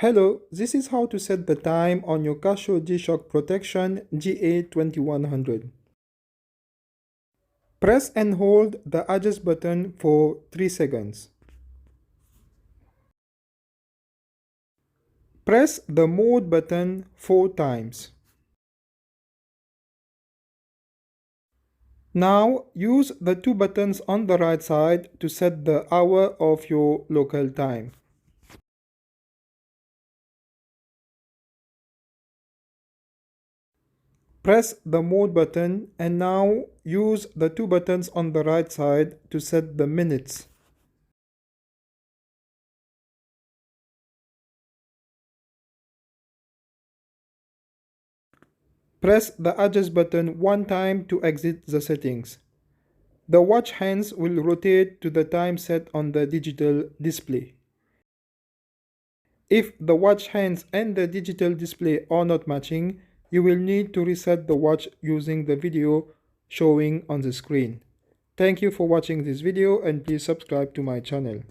Hello, this is how to set the time on your Casio G-Shock Protection GA-2100. Press and hold the adjust button for 3 seconds. Press the mode button 4 times. Now use the 2 buttons on the right side to set the hour of your local time. Press the mode button and now use the 2 buttons on the right side to set the minutes. Press the adjust button 1 time to exit the settings. The watch hands will rotate to the time set on the digital display. If the watch hands and the digital display are not matching, you will need to reset the watch using the video showing on the screen. Thank you for watching this video and please subscribe to my channel.